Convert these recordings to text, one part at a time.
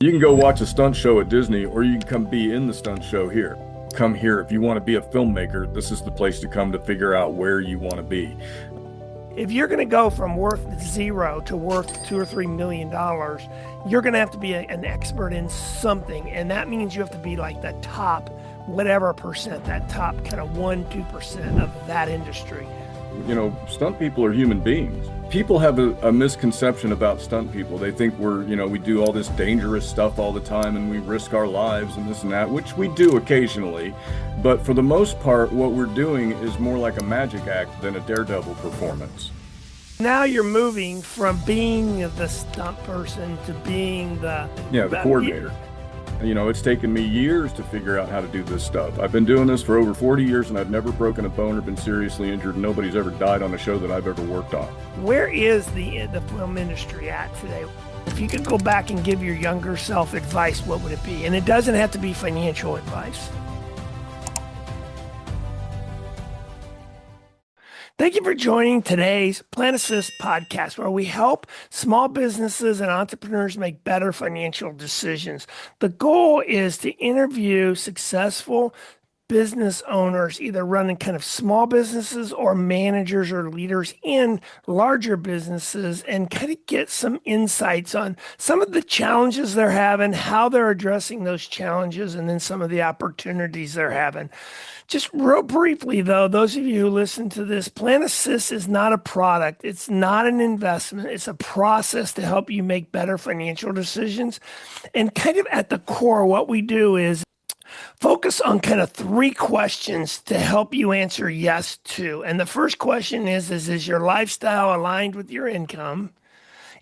You can go watch a stunt show at Disney, or you can come be in the stunt show here. Come here. If you want to be a filmmaker, this is the place to come to figure out where you want to be. If you're going to go from worth zero to worth $2 or $3 million, you're going to have to be an expert in something. And that means you have to be like the top, whatever percent, that top kind of 1-2% of that industry. Stunt people are human beings. People have a misconception about stunt people. They think we do all this dangerous stuff all the time and we risk our lives and this and that, which we do occasionally. But for the most part, what we're doing is more like a magic act than a daredevil performance. Now you're moving from being the stunt person to being the coordinator. It's taken me years to figure out how to do this stuff. I've been doing this for over 40 years and I've never broken a bone or been seriously injured. Nobody's ever died on a show that I've ever worked on. Where is the film industry at today? If you could go back and give your younger self advice, what would it be? And it doesn't have to be financial advice. Thank you for joining today's Plan Assist podcast, where we help small businesses and entrepreneurs make better financial decisions. The goal is to interview successful business owners, either running kind of small businesses or managers or leaders in larger businesses, and kind of get some insights on some of the challenges they're having, how they're addressing those challenges, and then some of the opportunities they're having. Just real briefly, though, those of you who listen to this, Plan Assist is not a product. It's not an investment. It's a process to help you make better financial decisions. And kind of at the core, what we do is focus on kind of 3 questions to help you answer yes to. And the first question is your lifestyle aligned with your income?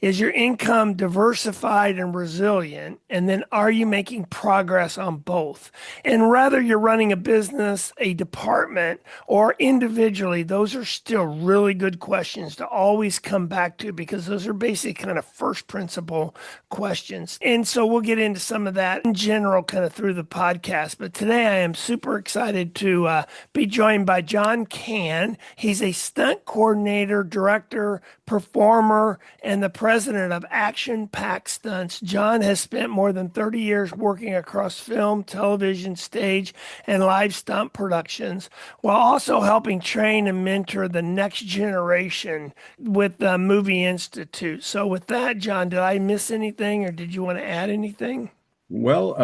Is your income diversified and resilient? And then are you making progress on both? And whether you're running a business, a department, or individually, those are still really good questions to always come back to, because those are basic kind of first principle questions. And so we'll get into some of that in general kind of through the podcast. But today I am super excited to be joined by John Cann. He's a stunt coordinator, director, performer, and the president of Action Pack Stunts. John has spent more than 30 years working across film, television, stage, and live stunt productions, while also helping train and mentor the next generation with the Movie Institute. So with that, John, did I miss anything, or did you want to add anything? Well,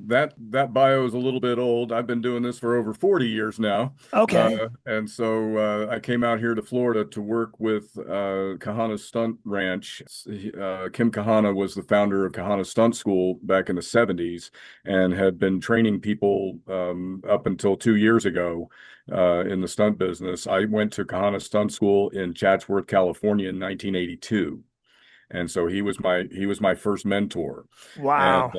that bio is a little bit old. I've been doing this for over 40 years now. Okay. And so I came out here to Florida to work with Kahana Stunt Ranch. Kim Kahana was the founder of Kahana Stunt School back in the 70s and had been training people up until 2 years ago in the stunt business. I went to Kahana Stunt School in Chatsworth, California in 1982. And so he was my first mentor. And Wow.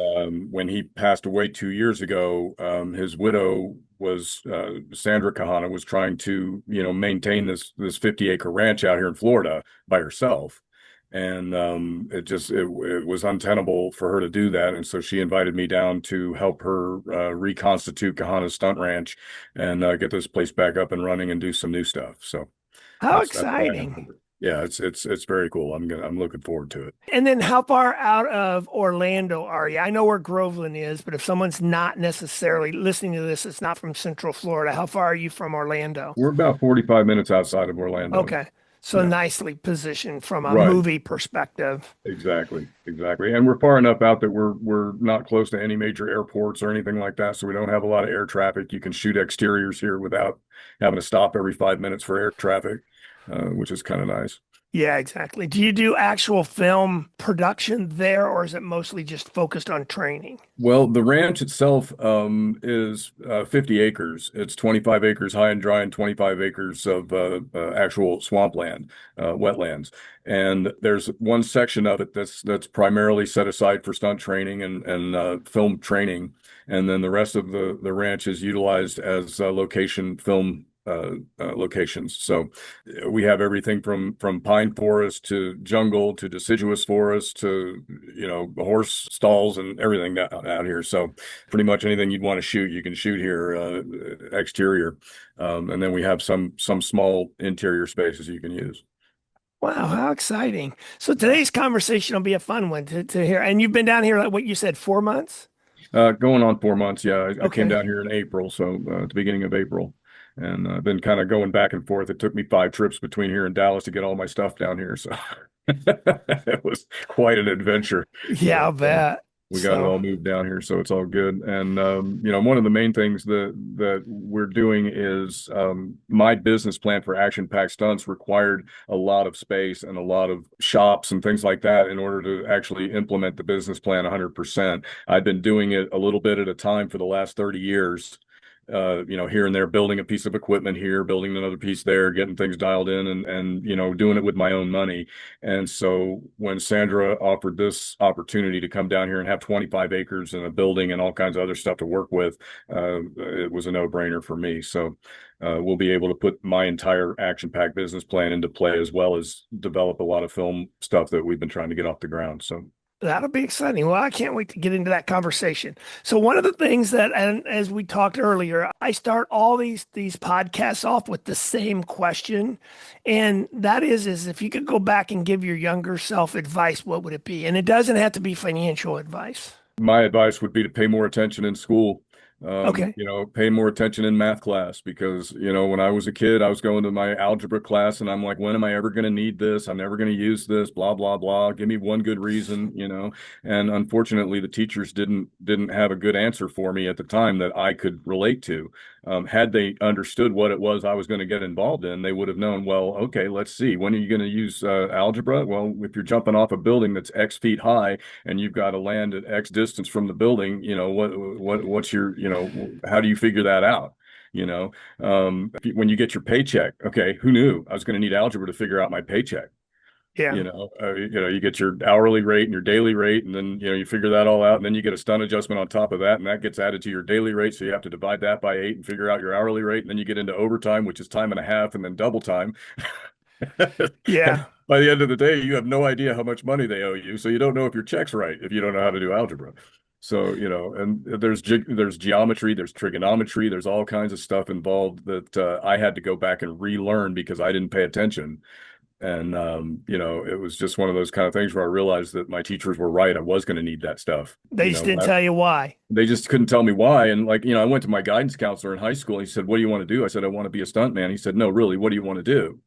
when he passed away 2 years ago, his widow was Sandra Kahana was trying to maintain this 50-acre ranch out here in Florida by herself. And it was untenable for her to do that. And so she invited me down to help her reconstitute Kahana Stunt Ranch and get this place back up and running and do some new stuff. So How that's why I have exciting. yeah, it's very cool. I'm looking forward to it. And then how far out of Orlando are you? I know where Groveland is, but if someone's not necessarily listening to this, it's not from Central Florida. How far are you from Orlando? We're about 45 minutes outside of Orlando. Okay. So Yeah, nicely positioned from a right. movie perspective. Exactly. And we're far enough out that we're not close to any major airports or anything like that, so we don't have a lot of air traffic. You can shoot exteriors here without having to stop every 5 minutes for air traffic, which is kind of nice. Yeah, exactly. Do you do actual film production there, or is it mostly just focused on training? Well, the ranch itself is 50 acres. It's 25 acres high and dry and 25 acres of actual swampland, wetlands. And there's one section of it that's primarily set aside for stunt training and film training. And then the rest of the ranch is utilized as location film locations. So we have everything from pine forest to jungle to deciduous forest to horse stalls and everything out here. So pretty much anything you'd want to shoot, you can shoot here exterior, and then we have some small interior spaces you can use. Wow, how exciting. So today's conversation will be a fun one to hear. And you've been down here, like what you said, 4 months? Going on 4 months. Yeah, I came Okay. down here in April, so at the beginning of April, and I've been kind of going back and forth. It took me 5 trips between here and Dallas to get all my stuff down here, so it was quite an adventure. Yeah, But I'll bet. we got it So all moved down here, so it's all good. And one of the main things that we're doing is my business plan for Action Pack Stunts required a lot of space and a lot of shops and things like that in order to actually implement the business plan 100%. I've been doing it a little bit at a time for the last 30 years. Here and there, building a piece of equipment here, building another piece there, getting things dialed in, and doing it with my own money. And so when Sandra offered this opportunity to come down here and have 25 acres and a building and all kinds of other stuff to work with, it was a no-brainer for me. So we'll be able to put my entire action pack business plan into play as well as develop a lot of film stuff that we've been trying to get off the ground. So that'll be exciting. Well, I can't wait to get into that conversation. So one of the things that, and as we talked earlier, I start all these podcasts off with the same question, and that is if you could go back and give your younger self advice, what would it be? And it doesn't have to be financial advice. my advice would be to pay more attention in school. Okay. Pay more attention in math class because, when I was a kid, I was going to my algebra class and I'm like, when am I ever going to need this? I'm never going to use this, blah, blah, blah. Give me one good reason. And unfortunately, the teachers didn't have a good answer for me at the time that I could relate to. Had they understood what it was I was going to get involved in, they would have known, well, okay, let's see. When are you going to use algebra? Well, if you're jumping off a building that's X feet high and you've got to land at X distance from the building, what's your, how do you figure that out? When you get your paycheck, okay, who knew I was going to need algebra to figure out my paycheck? Yeah. You get your hourly rate and your daily rate, and then you figure that all out, and then you get a stunt adjustment on top of that, and that gets added to your daily rate, so you have to divide that by 8 and figure out your hourly rate, and then you get into overtime, which is time and a half, and then double time. And Yeah. by the end of the day, you have no idea how much money they owe you, so you don't know if your check's right if you don't know how to do algebra. So, and there's geometry, there's trigonometry, there's all kinds of stuff involved that I had to go back and relearn because I didn't pay attention. And it was just one of those kind of things where I realized that my teachers were right. I was going to need that stuff. They just didn't tell you why. They just couldn't tell me why. And I went to my guidance counselor in high school. He said, "What do you want to do?" I said, "I want to be a stuntman." He said, "No, really, what do you want to do?"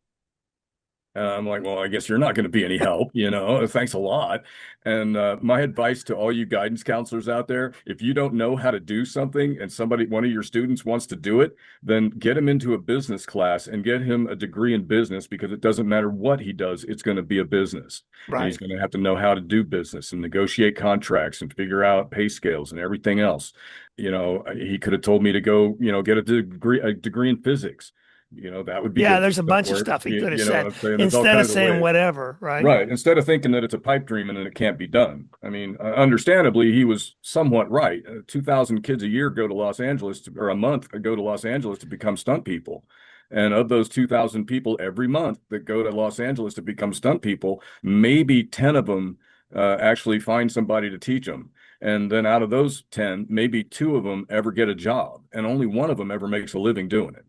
And I'm like, well, I guess you're not going to be any help. Thanks a lot. And my advice to all you guidance counselors out there, if you don't know how to do something and one of your students wants to do it, then get him into a business class and get him a degree in business because it doesn't matter what he does, it's going to be a business. And he's Right. going to have to know how to do business and negotiate contracts and figure out pay scales and everything else. He could have told me to go, get a degree in physics. That would be Yeah, good for there's a stunt bunch of work. stuff he could have You know what said I'm saying? There's all instead of kinds of saying ways. whatever, right? Right. Instead of thinking that it's a pipe dream and that it can't be done. I mean, understandably, he was somewhat right. 2,000 kids a year go to Los Angeles or a month go to Los Angeles to become stunt people. And of those 2,000 people every month that go to Los Angeles to become stunt people, maybe 10 of them actually find somebody to teach them. And then out of those 10, maybe 2 of them ever get a job, and only one of them ever makes a living doing it.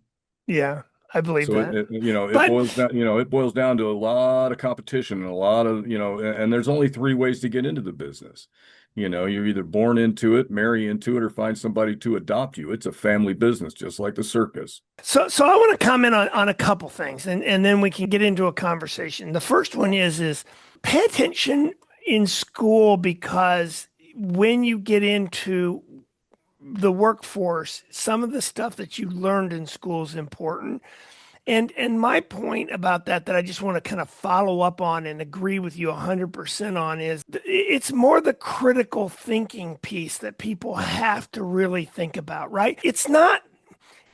Yeah, I believe So that. it But boils down to a lot of competition and a lot of, and there's only 3 ways to get into the business. You're either born into it, marry into it, or find somebody to adopt you. It's a family business, just like the circus. so I want to comment on a couple things and then we can get into a conversation. The first one is pay attention in school because when you get into the workforce, some of the stuff that you learned in school is important. And my point about that I just want to kind of follow up on and agree with you 100% on is it's more the critical thinking piece that people have to really think about, right? It's not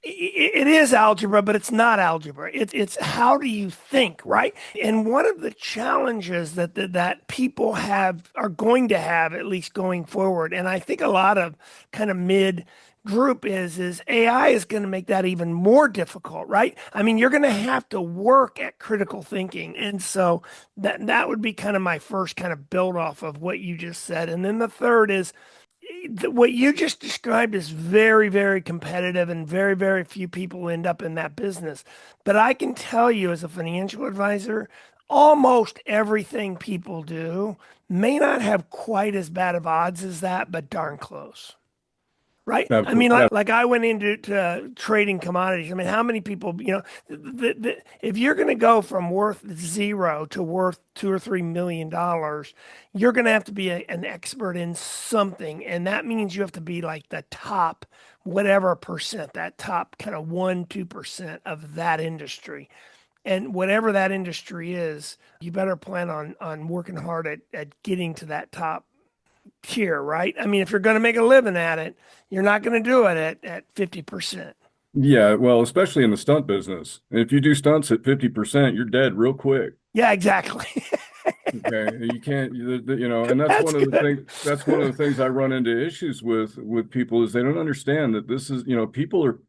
it is algebra, but it's not algebra. It's how do you think, right? And one of the challenges that people are going to have, at least going forward, and I think a lot of kind of mid group is AI is going to make that even more difficult, right? I mean, you're going to have to work at critical thinking. And so that would be kind of my first kind of build off of what you just said. And then the third is what you just described is very, very competitive and very, very few people end up in that business. But I can tell you as a financial advisor, almost everything people do may not have quite as bad of odds as that, but darn close. Right. I mean, Absolutely. like I went into trading commodities. I mean, how many people, if you're going to go from worth zero to worth $2 or $3 million, you're going to have to be an expert in something. And that means you have to be like the top, whatever percent, that top kind of 1, 2% of that industry. And whatever that industry is, you better plan on working hard at getting to that top tier, right? I mean, if you're going to make a living at it, you're not going to do it at 50%. Yeah, well, especially in the stunt business. If you do stunts at 50%, you're dead real quick. Yeah, exactly. Okay, you can't, and that's That's one of the good. things. That's one of the things I run into issues with people is they don't understand that this is, people are,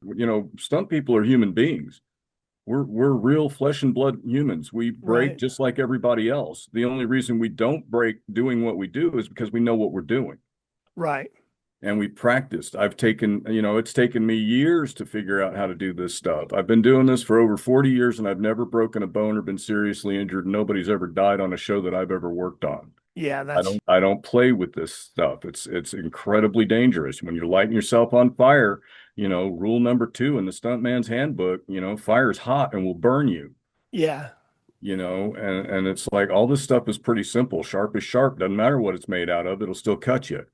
stunt people are human beings. We're real flesh and blood humans. We break Right, just like everybody else. The only reason we don't break doing what we do is because we know what we're doing right. and we practiced. It's taken me years to figure out how to do this stuff. I've been doing this for over 40 years and I've never broken a bone or been seriously injured. Nobody's ever died on a show that I've ever worked on. Yeah, I that's, don't play with this stuff. It's incredibly dangerous. When you're lighting yourself on fire, rule number 2 in the stuntman's handbook, fire's hot and will burn you. yeah, And it's like all this stuff is pretty simple. Sharp is sharp, doesn't matter what it's made out of, it'll still cut you.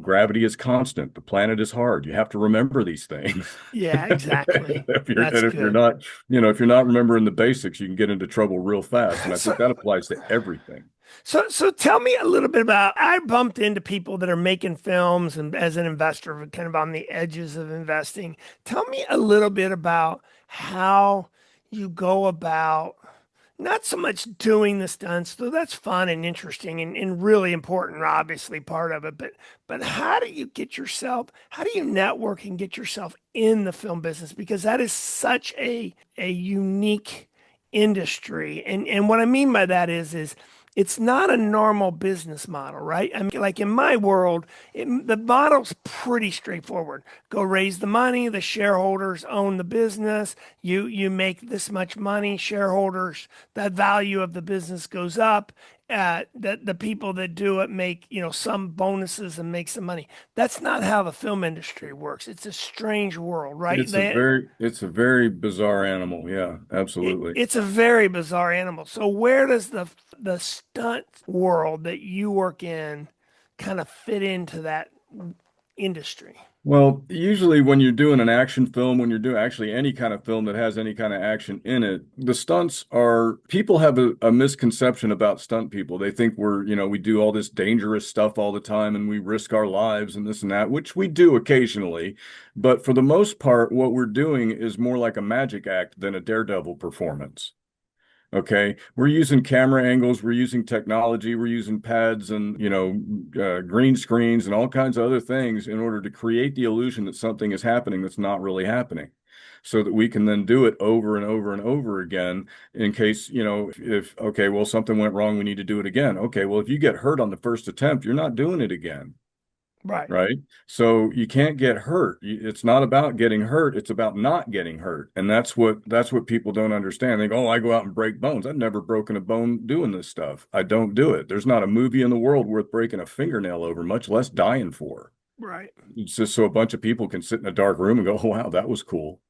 Gravity is constant, the planet is hard. You have to remember these things. yeah, exactly. If you're That's and if you're good. not, if you're not remembering the basics, you can get into trouble real fast. And I So, think that applies to everything. so tell me a little bit about, I bumped into people that are making films and as an investor, kind of on the edges of investing. Tell me a little bit about how you go about not so much doing the stunts, though that's fun and interesting and really important, obviously part of it. But how do you get yourself, how do you network and get yourself in the film business? Because that is such a unique industry. And what I mean by that is it's not a normal business model, right? I mean, like in my world, the model's pretty straightforward. Go raise the money, the shareholders own the business, you make this much money, shareholders, that value of the business goes up. The people that do it make, some bonuses and make some money. That's not how the film industry works. It's a strange world, right? It's a very bizarre animal. Yeah, absolutely. It's a very bizarre animal. So where does the stunt world that you work in kind of fit into that industry? Well, usually when you're doing an action film, when you're doing actually any kind of film that has any kind of action in it, the stunts are, people have a misconception about stunt people. They think we do all this dangerous stuff all the time and we risk our lives and this and that, which we do occasionally. But for the most part, what we're doing is more like a magic act than a daredevil performance. Okay, we're using camera angles, we're using technology, we're using pads and green screens and all kinds of other things in order to create the illusion that something is happening that's not really happening, so that we can then do it over and over and over again in case if okay, well something went wrong, we need to do it again. Okay, well if you get hurt on the first attempt, you're not doing it again. Right, Right. So you can't get hurt. It's not about getting hurt. It's about not getting hurt. And that's what people don't understand. They go, oh, I go out and break bones. I've never broken a bone doing this stuff. I don't do it. There's not a movie in the world worth breaking a fingernail over, much less dying for. right. It's just so a bunch of people can sit in a dark room and go, oh, wow, that was cool.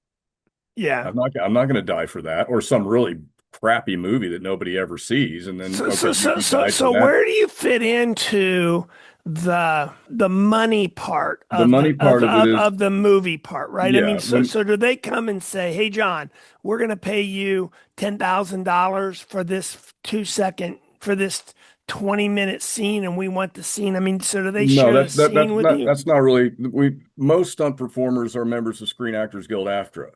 Yeah. I'm not going to die for that. Or some really crappy movie that nobody ever sees. And then, So okay, so so you so died for so that. where do you fit into the money part The of the money part of it is, of the movie part, right? I mean, yeah, so do they come and say, "Hey, John, we're going to pay you $10,000 for this 2 second for this 20-minute scene, and we want the scene." I mean, so do they No, share the that's that scene that's with not you? that's not really most stunt performers are members of Screen Actors Guild AFTRA,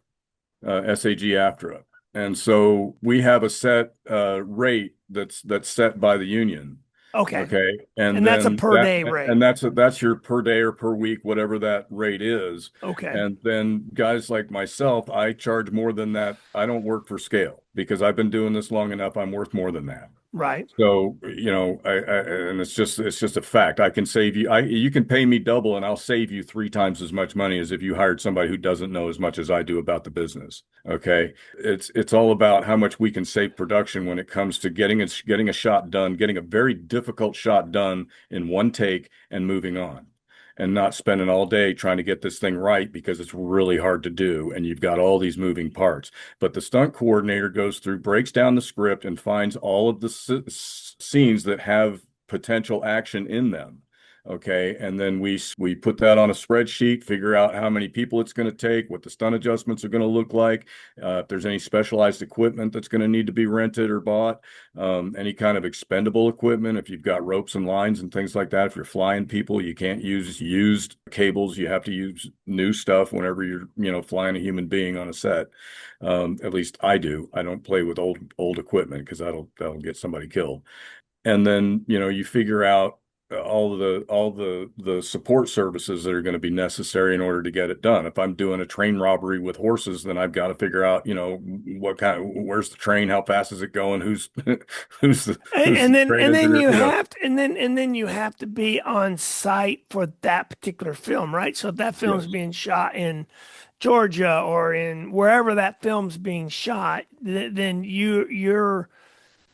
SAG AFTRA. And so we have a set rate that's set by the union. Okay, Okay. And and that's a then per that day rate. and that's your per day or per week, whatever that rate is. Okay, And then guys like myself, I charge more than that. I don't work for scale because I've been doing this long enough. I'm worth more than that. Right. So, and it's just a fact. I can save you. You can pay me double, and I'll save you three times as much money as if you hired somebody who doesn't know as much as I do about the business. Okay, it's all about how much we can save production when it comes to getting a shot done, getting a very difficult shot done in one take, and moving on. And not spending all day trying to get this thing right because it's really hard to do, and you've got all these moving parts. But the stunt coordinator goes through, breaks down the script, and finds all of the scenes that have potential action in them. Okay, and then we put that on a spreadsheet, figure out how many people it's going to take, what the stunt adjustments are going to look like, if there's any specialized equipment that's going to need to be rented or bought, any kind of expendable equipment. If you've got ropes and lines and things like that, if you're flying people, you can't use used cables. You have to use new stuff whenever you're, flying a human being on a set. At least I do. I don't play with old equipment because that'll get somebody killed. And then, you figure out all the support services that are going to be necessary in order to get it done. If I'm doing a train robbery with horses, then I've got to figure out, where's the train, how fast is it going, who's who's And the then train and then engineer, you have to and then you have to be on site for that particular film, right? So if that film's Yes. being shot in Georgia or in wherever that film's being shot, then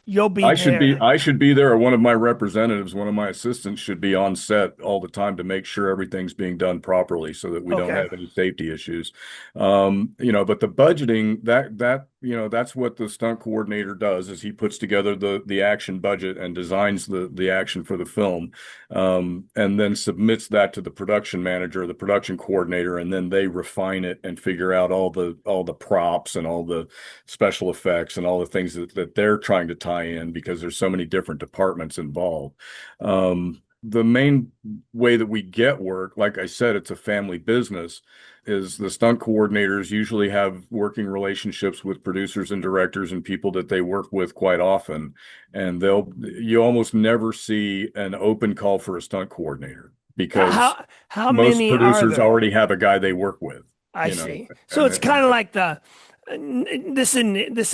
you'll be there. I should be there, or one of my representatives, one of my assistants should be on set all the time to make sure everything's being done properly so that we don't Okay. have any safety issues. But the budgeting, that's what the stunt coordinator does, is he puts together the action budget and designs the action for the film, and then submits that to the production manager, the production coordinator, and then they refine it and figure out all the props and all the special effects and all the things that they're trying to tie in because there's so many different departments involved. The main way that we get work, like I said, it's a family business, is the stunt coordinators usually have working relationships with producers and directors and people that they work with quite often. And you almost never see an open call for a stunt coordinator because How most many are producers there? already have a guy they work with, I see. So it's and kind of like this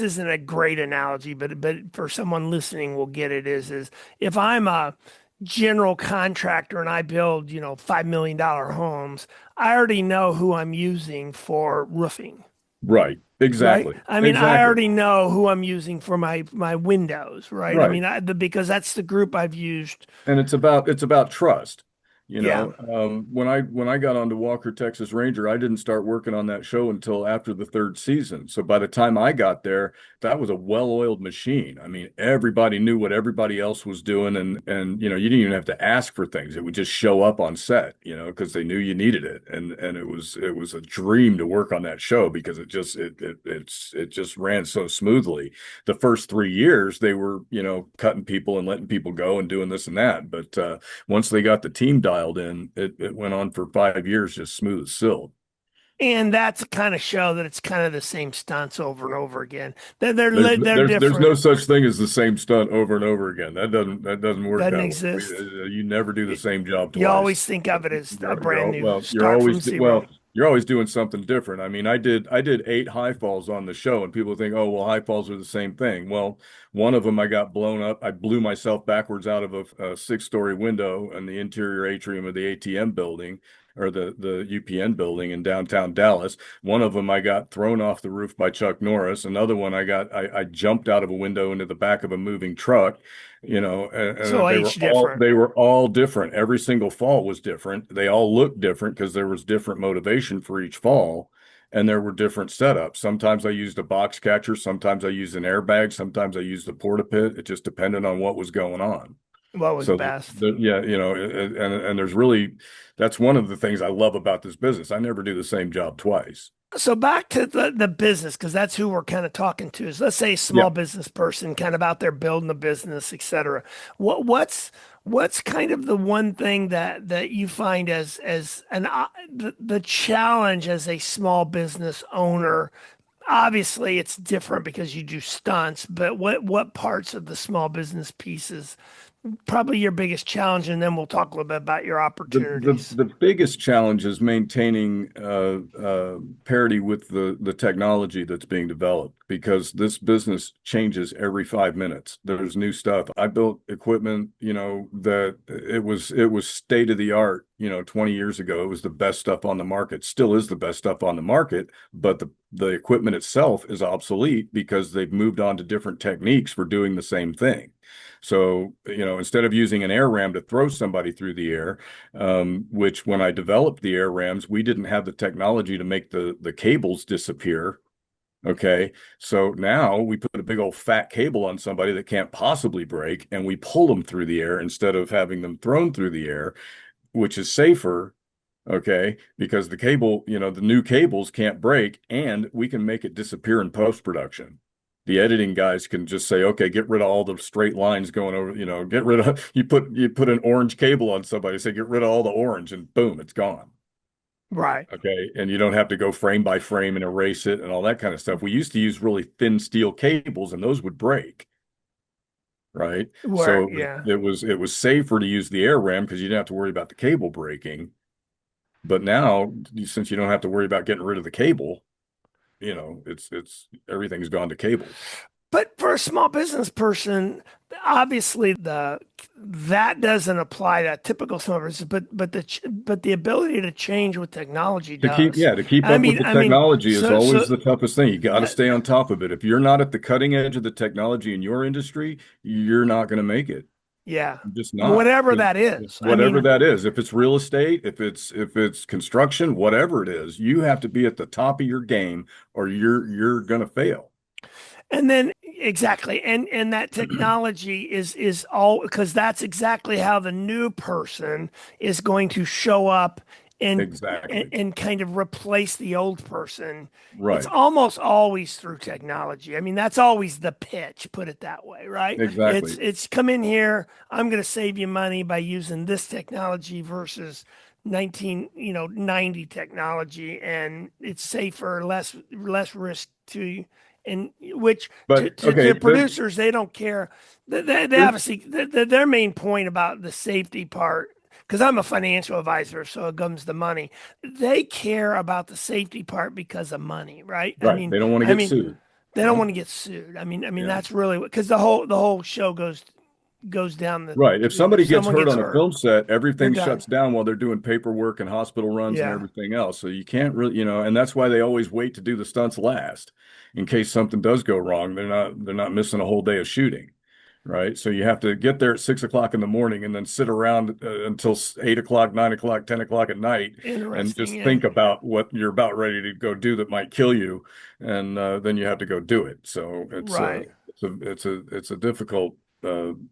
isn't a great analogy, but for someone listening will get it is if I'm a general contractor and I build, $5 million homes, I already know who I'm using for roofing, right. right? Exactly. I mean, I Exactly. already know who I'm using for my windows, right? I Right. mean, because that's the group I've used. And it's about trust. Yeah. When I got onto Walker, Texas Ranger, I didn't start working on that show until after the third season. So by the time I got there, that was a well-oiled machine. I mean, everybody knew what everybody else was doing, and you didn't even have to ask for things. It would just show up on set, because they knew you needed it. And it was a dream to work on that show because it just ran so smoothly. The first 3 years they were, cutting people and letting people go and doing this and that. But once they got the team dialed in, it went on for 5 years, just smooth as silk. And that's the kind of show that it's kind of the same stunts over and over again. They're There's they're there's no different. such thing as the same stunt over and over again. That doesn't work Doesn't that way. exist. You never do the same job You twice. always think of it as a You're brand al- new well, you're start always from zero. well, you're always doing something different. I mean, I did 8 high falls on the show, and people think, oh, well, high falls are the same thing. Well, one of them I got blown up. I blew myself backwards out of a six-story window in the interior atrium of the ATM building, or the UPN building in downtown Dallas. One of them I got thrown off the roof by Chuck Norris. Another one I jumped out of a window into the back of a moving truck. And So they were H all different. they were all different. Every single fall was different. They all looked different because there was different motivation for each fall, and there were different setups. Sometimes I used a box catcher, sometimes I used an airbag, sometimes I used a porta pit. It just depended on what was going on. What was So best? yeah, and there's really, that's one of the things I love about this business. I never do the same job twice. So back to the business, because that's who we're kind of talking to. Is let's say a Yeah. small business person, kind of out there building a business, et cetera. What's kind of the one thing that you find as the challenge as a small business owner obviously it's different because you do stunts, but what parts of the small business pieces probably your biggest challenge, and then we'll talk a little bit about your opportunities. The biggest challenge is maintaining parity with the technology that's being developed because this business changes every 5 minutes. There's new stuff. I built equipment, that it was state of the art, 20 years ago. It was the best stuff on the market. Still is the best stuff on the market, but the equipment itself is obsolete because they've moved on to different techniques for doing the same thing. So, instead of using an air ram to throw somebody through the air, which when I developed the air rams, we didn't have the technology to make the cables disappear. Okay. So now we put a big old fat cable on somebody that can't possibly break, and we pull them through the air instead of having them thrown through the air, which is safer. Okay. Because the cable, the new cables can't break, and we can make it disappear in post-production. The editing guys can just say, okay, get rid of all the straight lines going over, get rid of you put an orange cable on somebody, say get rid of all the orange, and boom, it's gone. Right. Okay. And you don't have to go frame by frame and erase it and all that kind of stuff. We used to use really thin steel cables and those would break, right? Where, So yeah. it was safer to use the air ram because you didn't have to worry about the cable breaking. But now, since you don't have to worry about getting rid of the cable, it's everything's gone to cable. But for a small business person, obviously that doesn't apply to typical small business, but the ability to change with technology To keep, does. yeah, to keep I up with mean, the I mean, technology is so always the toughest thing. You got to that stay on top of it. If you're not at the cutting edge of the technology in your industry, you're not going to make it. yeah, You're just not. whatever that is. I Whatever mean, that is, if it's real estate, if it's construction, whatever it is, you have to be at the top of your game or you're going to fail. and then exactly, and that technology is all because that's exactly how the new person is going to show up and Exactly. and kind of replace the old person. It's Right. almost always through technology. I mean, that's always the pitch, put it that way, right? It's Exactly. it's come in here, I'm going to save you money by using this technology versus 90 technology, and it's safer, less risk to and which But to okay, producers they don't care. They here's obviously their main point about the safety part, because I'm a financial advisor, so it comes the money. They care about the safety part because of money, right? I right. mean, They don't want to I get mean, sued, they don't right? want to get sued. I mean Yeah. that's really because the whole show goes down Right. If if somebody gets someone hurt gets on a hurt, film set, they're everything done. shuts down while they're doing paperwork and hospital runs and Yeah, everything else. So you can't really, and that's why they always wait to do the stunts last in case something does go wrong. They're not missing a whole day of shooting. Right. So you have to get there at 6 o'clock in the morning and then sit around until 8 o'clock, 9 o'clock, 10 o'clock at night and interesting. just Yeah, think about what you're about ready to go do that might kill you. And then you have to go do it. So right. it's a difficult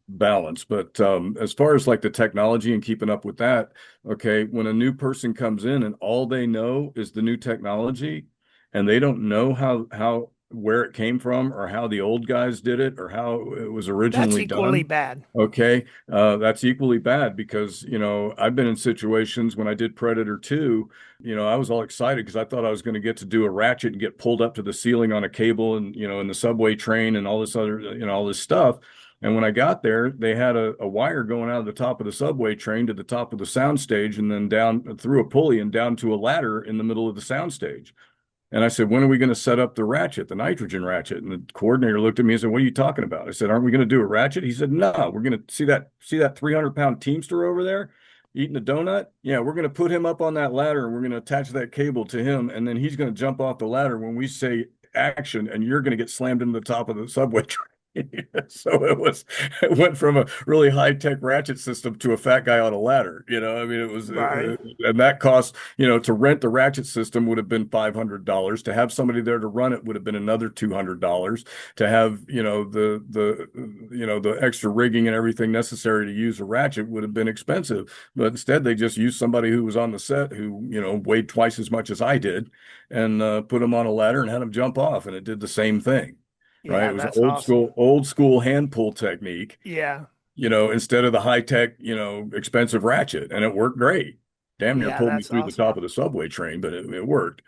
balance. But as far as like the technology and keeping up with that, okay, when a new person comes in and all they know is the new technology and they don't know how where it came from or how the old guys did it or how it was That's originally equally done. bad. Okay, that's equally bad because, I've been in situations when I did Predator 2, I was all excited because I thought I was going to get to do a ratchet and get pulled up to the ceiling on a cable and, in the subway train and all this other, all this stuff. And when I got there, they had a wire going out of the top of the subway train to the top of the soundstage and then down through a pulley and down to a ladder in the middle of the soundstage. And I said, when are we going to set up the ratchet, the nitrogen ratchet? And the coordinator looked at me and said, what are you talking about? I said, aren't we going to do a ratchet? He said, no, we're going to see that 300-pound Teamster over there eating a donut. Yeah, we're going to put him up on that ladder and we're going to attach that cable to him. And then he's going to jump off the ladder when we say action and you're going to get slammed into the top of the subway train. So it went from a really high-tech ratchet system to a fat guy on a ladder. I mean, it was, Right. and that cost, to rent the ratchet system would have been $500. To have somebody there to run it would have been another $200. To have, the extra rigging and everything necessary to use a ratchet would have been expensive. But instead, they just used somebody who was on the set who, weighed twice as much as I did and put him on a ladder and had him jump off, and it did the same thing. Right? Yeah, It was that's awesome. old school hand pull technique, Yeah. instead of the high tech, expensive ratchet, and it worked great. Damn near Yeah, pulled me that's through the awesome. top of the subway train, but it worked.